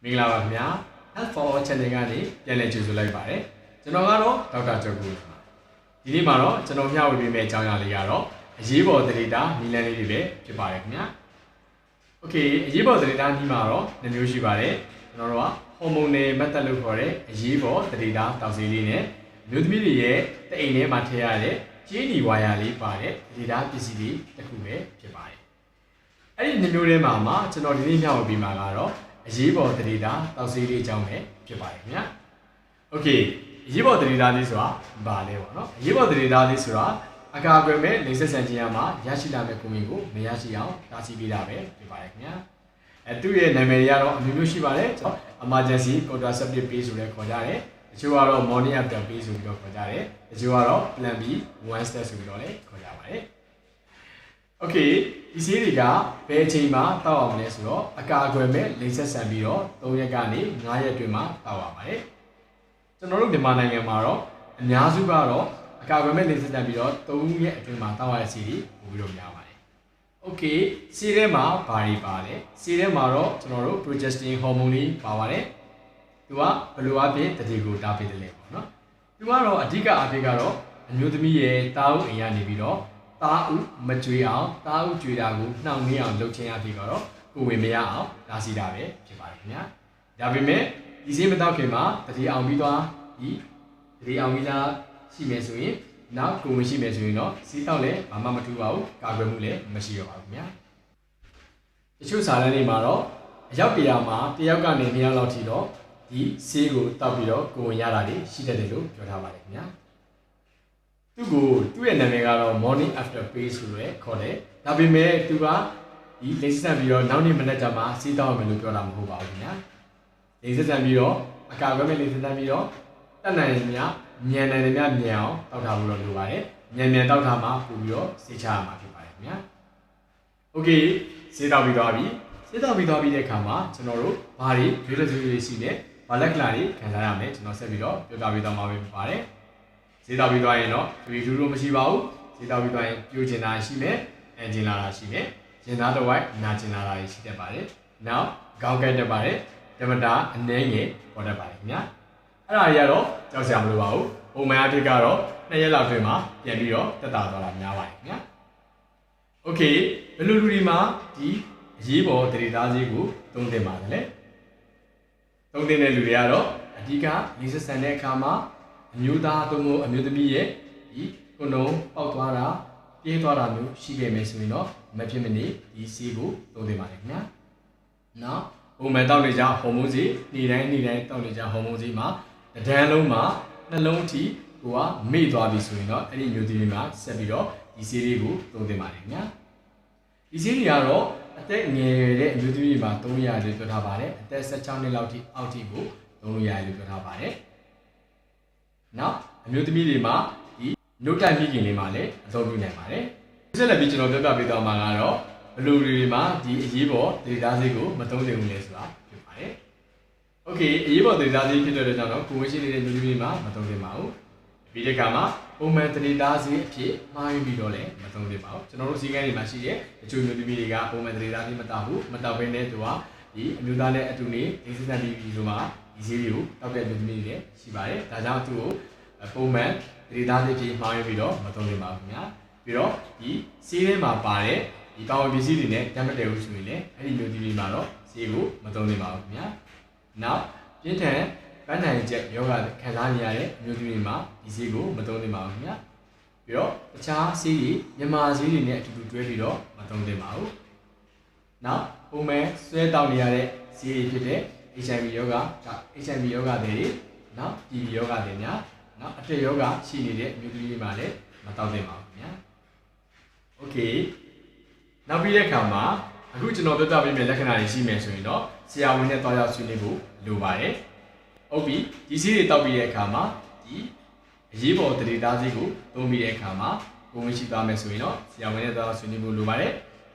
မင်္ဂလာပါခင်ဗျာ Health for All Channel ကနေပြန်လည်ကြိုဆိုလိုက်ပါတယ်ကျွန်တော်ကတော့ဒေါက်တာကျော်ကိုပါဒီနေ့မှာတော့ကျွန်တော်မျှဝေပေးမယ့်အကြောင်းအရာလေးကတော့အရေးပေါ်သတိတာနည်းလမ်းလေးတွေပဲဖြစ်ပါတယ်ခင်ဗျာ Okay အရေးပေါ်သတိတာနည်းမှာတော့2မျိုးရှိပါတယ်ကျွန်တော်တို့ကဟော်မုန်းနယ်မက်သက်လို့ခေါ်တဲ့အရေးပေါ်သတိတာတောက်စီလေးနဲ့မျိုးသမီးတွေရဲ့တအိမ်ထဲမှာထည့်ရတဲ့ကြေးနီဝါယာလေးပါတဲ့သတိတာပစ္စည်းတွေတစ်ခုပဲဖြစ်ပါတယ်အဲ့ဒီ2မျိုးထဲမှာကျွန်တော်ဒီနေ့မျှဝေပေးမှာကတော့အရေးပေါ်သတိတာတောက်စီလေးအကြောင်းပဲဖြစ်ပါတယ်ခင်ဗျာ Okay အရေးပေါ်သတိတာလေးဆိုတာဘာလဲပေါ့နော်အရေးပေါ်သတိတာလေးဆိုတာအကာအကွယ်မဲ့လိမ့်ဆက်ဆန်ခြင်းရမှာရရှိလာမယ့်ကိုမင်းကိုမရရှိအောင်တားဆီးပေးတာပဲဖြစ်ပါတယ်ခင်ဗျာသူ့ရဲ့နာမည်တွေကတော့အမျိုးမျိုးရှိပါတယ် Emergency Contraceptive Pill ဆိုတဲ့ခေါ်ကြတယ်တချို့ကတော့ Morning After Pill ဆိုပြီးတော့ခေါ်ကြတယ်တချို့ကတော့ Plan B One Step ဆိုပြီးတော့လည်းခေါ်ကြပါတယ် Okay ဒီဆေးတွေကဘယ်အချိန်မှာတောက်အောင်လဲဆိုတော့အကာအကွယ်မဲ့လိမ့်ဆက်ဆန်ပြီးတော့3ရက်ကနေ9ရက်အတွင်းမှာတောက်ရပါတယ်ကျွန်တော်တို့မြန်မာနိုင်ငံမှာတော့အများစုကတော့အကာအကွယ်မဲ့လိမ့်ဆက်ဆန်ပြီးတော့3ရက်အတွင်းမှာတောက်ရတဲ့ဆေးတွေပို့ပြီးတော့များပါတယ် Okay ဆေးထဲမှာဘာတွေပါလဲဆေးထဲမှာတော့ကျွန်တော်တို့ progesterone hormone လေးပါပါတယ်သူကဘယ်လိုအဖြစ်တတိကိုတားပေးတယ်လဲပေါ့နော်သူကတော့အဓိကအဖြစ်ကတော့အမျိုးသမီးရဲ့တာအုပ်အိမ်ကနေပြီးတော့တာအုပ်မကြွေအောင်တာအုပ်ကြွေတာကိုနှောင့်နှေးအောင်လုပ်ခြင်းအဖြစ်ကတော့ကိုဝင်မရအောင်တားဆီးတာပဲဖြစ်ပါတယ်ခင်ဗျာဒါပေမဲ့ဒီဆေးမတောက်ခင်မှာတတိအောင်ပြီးသွားဒီတတိအောင်ပြီးသားရှိမယ်ဆိုရင်နောက်ကိုဝင်ရှိမယ်ဆိုရင်တော့ဆေးတောက်လည်းဘာမှမထူပါဘူးကာကွယ်မှုလည်းမရှိတော့ပါဘူးခင်ဗျာတချို့စာတမ်းတွေမှာတော့အယောက်100မှာ1ယောက်ကနေ2ယောက်လောက်ထိတော့ဒီဆေးကိုတောက်ပြီးတော့ကိုဝင်ရတာတွေရှိတတ်တယ်လို့ပြောထားပါတယ်ခင်ဗျာသူ့ရဲ့နာမည်ကတော့ Morning After Pill ဆိုရဲခေါ်တယ်ဒါပေမဲ့သူကဒီလိမ့်ဆက်ပြီးတော့နောက်နေ့မနက်ကျမှဆေးတောက်မယ်လို့ပြောတာမဟုတ်ပါဘူးခင်ဗျာလိမ့်ဆက်ပြီးတော့အကာအကွယ်မဲ့လိမ့်ဆက်ပြီးတော့တက်နိုင်ရင်များမြန်နိုင်တယ်များမြန်အောင်တောက်ထားဖို့လိုပါတယ်မြန်တောက်ထားမှပို့ပြီးတော့ဆေးချရမှာဖြစ်ပါတယ်ခင်ဗျာ Okay ဆေးတောက်ပြီးသွားပြီဆေးတောက်ပြီးသွားပြီးတဲ့အခါမှာကျွန်တော်တို့ဘာတွေရွေးတဲ့ရွေးတွေရှိနေဘာလက်ကလာတွေခံစားရမယ်ကျွန်တော်ဆက်ပြီးတော့ပြောပြပေးသွားမှာဖြစ်ပါတယ်ဈေးတောက်ပြီးသွားရင်တော့ဒီလူလိုမရှိပါဘူးဈေးတောက်ပြီးသွားရင်ပြိုကျင်တာရှိမယ်အန်ဂျင်လာတာရှိမယ်ရင်သားတစ်ဝိုက်နာကျင်လာတာရှိတတ်ပါတယ်နောက်ခေါင်းကိုက်တတ်ပါတယ်ဓမ္မတာအနှဲငယ်ပေါ်တတ်ပါတယ်ခင်ဗျာအဲ့ဒါတွေကတော့ကြောက်စရာမလိုပါဘူးပုံမှန်အဖြစ်ကတော့2ရက်လောက်တွင်မှာပြန်ပြီးတော့တက်တာသွားတာများပါတယ်ခင်ဗျာ Okay ဘယ်လိုလူတွေမှာဒီအရေးပေါ်တရေသားဆေးကိုသုံးသင့်ပါတယ်လေသုံးသင့်တဲ့လူတွေကတော့အဓိကလိစဆန်တဲ့အခါမှာအမျိုးသားသုံးဖို့အမျိုးသမီးရဲ့ဒီကွန်ဒုံပေါက်သွားတာပြင်းသွားတာမျိုးရှိခဲ့မယ်ဆိုရင်တော့မဖြစ်မနေဒီဆေးကိုသုံးသင့်ပါတယ်ခင်ဗျာနောက်ပုံမှန်တောက်နေကြဟော်မုန်းဆေးနေ့တိုင်းတောက်နေကြဟော်မုန်းဆေးမှာတစ်ဒန်းလုံးမှာနှလုံးအထိကိုကမေ့သွားပြီဆိုရင်တော့အဲ့ဒီမျိုးသမီးမှာဆက်ပြီးတော့ဒီဆေးလေးကိုသုံးသင့်ပါတယ်ခင်ဗျာဒီဆေးတွေကတော့အသက်ငယ်တဲ့အမျိုးသမီးမှာသုံးရတယ်လို့ပြောထားပါတယ်အသက်16နှစ်လောက်ထိအောက်ထိကိုသုံးရတယ်လို့ပြောထားပါတယ်နောက်အမျိုးသမီးတွေမှာဒီနှုတ်တိုက်မိခင်လေးမှာလည်းအသုံးပြုနိုင်ပါတယ်ဆက်လက်ပြီးကျွန်တော်ပြောပြပေးသွားမှာကတော့ဘလူတွေမှာဒီအရေးပေါ်ဒေတာဆေးကိုမသုံးသင့်ဘူးလေဆိုတာဖြစ်ပါတယ် Okay အရေးပေါ်ဒေတာဆေးဖြစ်တဲ့အတွက်ကြောင့်တော့ကိုဝင်ရှိနေတဲ့မျိုးသမီးမှာမသုံးသင့်ပါဘူးပြီးတဲ့အခါမှာပုံမှန်ဒေတာဆေးအဖြစ်မှားယူပြီးတော့လည်းမသုံးသင့်ပါဘူးကျွန်တော်တို့စီကန်းတွေမှာရှိတဲ့တချို့မျိုးသမီးတွေကပုံမှန်ဒေတာဆေးမတောက်ဘူးမတောက်ဘဲနဲ့သူကဒီအမျိုးသားနဲ့အတူနေဒီစစ်တပ်ပြီးဆိုမှဒီဆေးတွေကိုတောက်တဲ့မျိုးသမီးတွေရှိပါတယ်ဒါကြောင့်သူ့ကိုပုံမှန်ဒေတာဆေးဖြစ်မှားယူပြီးတော့မသုံးသင့်ပါဘူးခင်ဗျာပြီးတော့ဒီဆေးထဲမှာပါတဲ့ဒီကောင်းပစ္စည်းတွေနဲ့တတ်မတည့်ဘူးဆိုရင်လည်းအဲ့ဒီမျိုးသမီးမှာတော့ဆေးကိုမသုံးသင့်ပါဘူးခင်ဗျာနောက်ပြင်းထန်ပန်းနိုင်ချက်ယောဂခံစားနေရတဲ့အမျိုးသမီးမှာဒီဆေးကိုမသုံးသင့်ပါဘူးခင်ဗျာပြီးတော့တခြားဆေးတွေမြန်မာဆေးတွေနဲ့အတူတူတွဲပြီးတော့မသုံးသင့်ပါဘူးနောက်ပုံမှန်ဆွဲတောက်နေရတဲ့ဆေးတွေဖြစ်တဲ့ HIV ယောဂ HIV ယောဂတွေနောက် TB ယောဂတွေများနောက်အထက်ယောဂရှိနေတဲ့အမျိုးသမီးမှာလည်းမတောက်သင့်ပါဘူးခင်ဗျာ Okay နောက်ပြီးတဲ့အခါမှာအခုကျွန်တော်ပြောပြပေးမယ့်လက္ခဏာတွေရှိမယ်ဆိုရင်တော့ဆရာဝန်နဲ့တွားရောက်ဆွေးနွေးဖို့လိုပါတယ်ဟုတ်ပြီဒီဆေးတွေတောက်ပြီးတဲ့အခါမှာဒီအရေးပေါ်တရေသားဆေးကိုသုံးပြီးတဲ့အခါမှာကိုဝင်ရှိသွားမယ်ဆိုရင်တော့ဆရာဝန်နဲ့တွားရောက်ဆွေးနွေးဖို့လိုပါတယ်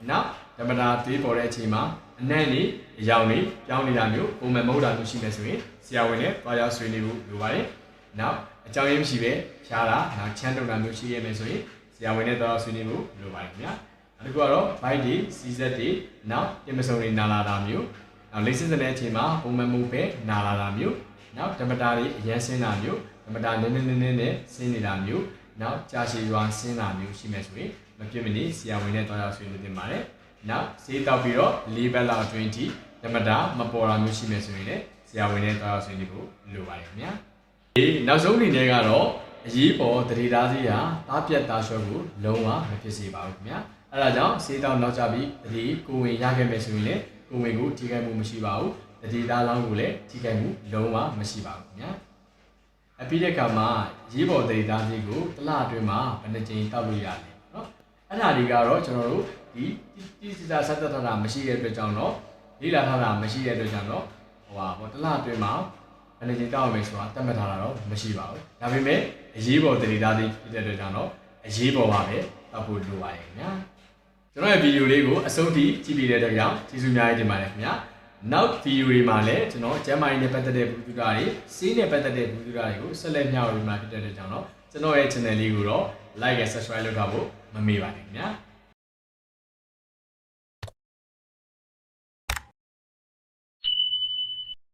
နောက်ဓမ္မတာသေးပေါ်တဲ့အချိန်မှာအနံ့နေအယောင်နေပြောင်းနေတာမျိုးပုံမှန်မဟုတ်တာမျိုးရှိမယ်ဆိုရင်ဆရာဝန်နဲ့တွားရောက်ဆွေးနွေးဖို့လိုပါတယ်နောက်အကြောင်းရင်းမရှိပဲဖြားတာနောက်ချမ်းတုံတာမျိုးရှိရမယ်ဆိုရင်ဆရာဝန်နဲ့တွားရောက်ဆွေးနွေးဖို့လိုပါတယ်ခင်ဗျာအခုကတော့ bite တွေ CZ တွေနောက်တင်မစုံတွေနာလာတာမျိုး နောက်လိမ့်စစ်တဲ့အချိန်မှာပုံမှန်မှုပဲနာလာတာမျိုးနောက်ဓမ္မတာတွေအရန်ဆင်းတာမျိုးဓမ္မတာနည်းနဲ့ဆင်းနေတာမျိုးနောက်ကြာရှည်ရွာဆင်းတာမျိုးရှိမယ်ဆိုရင်မဖြစ်မနေဆရာဝန်နဲ့တွားရောက်ဆွေးနွေးတင်ပါတယ်နောက်ဈေးတောက်ပြီးတော့၄ဘက်လောက်အတွင်းထိဓမ္မတာမပေါ်တာမျိုးရှိမယ်ဆိုရင်လည်းဆရာဝန်နဲ့တွားရောက်ဆွေးနွေးဖို့လိုပါတယ်ခင်ဗျာဒီနောက်ဆုံးအနေနဲ့ကတော့အရေးပေါ်တတိသားစီးဟာတားပြတ်တာလျှော့ကိုလုံးဝမဖြစ်စေပါဘူးခင်ဗျာအဲဒါကြောင့်ဈေးတောက်နောက်ကျပြီးတတိကိုဝင်ရခဲ့မယ်ဆိုရင်လည်းကိုဝင်ကိုထိခိုက်မှုမရှိပါဘူးတတိသားလောင်းကိုလည်းထိခိုက်မှုလုံးဝမရှိပါဘူးခင်ဗျာအပြီးတဲ့အခါမှာရေးပေါ်တတိသားစီးကိုတစ်လအတွင်းမှာဘယ်နှကြိမ်တောက်လို့ရလဲเนาะအဲ့ဒါတွေကတော့ကျွန်တော်တို့ဒီတိကျဆက်သက်ထားတာမရှိတဲ့အတွက်ကြောင့်တော့လေ့လာထားတာမရှိတဲ့အတွက်ကြောင့်တော့တစ်လအတွင်းမှာဘယ်နှကြိမ်တောက်ရမယ်ဆိုတာသတ်မှတ်ထားတာတော့မရှိပါဘူးဒါပေမဲ့အရေးပေါ်တတိသားစီးဖြစ်တဲ့အတွက်ကြောင့်တော့အရေးပေါ်ပါပဲတောက်ဖို့လိုပါတယ်ခင်ဗျာကျွန်တော်ရဲ့ဗီဒီယိုလေးကိုအဆုံးထိကြည့်ပြီးတဲ့အတွက်ကြောင့်ကျေးဇူးများတင်ပါတယ်ခင်ဗျာနောက်ဗီဒီယိုတွေမှာလည်းကျွန်တော်ကျမ်းမာရေးနဲ့ပတ်သက်တဲ့ဗီဒီယိုတွေစီးနဲ့ပတ်သက်တဲ့ဗီဒီယိုတွေကိုဆက်လက်မျှဝေမှာဖြစ်တဲ့အတွက်ကြောင့်တော့ကျွန်တော်ရဲ့ channel လေးကိုတော့ like and subscribe လုပ်ထားဖို့မမေ့ပါနဲ့ခင်ဗျာ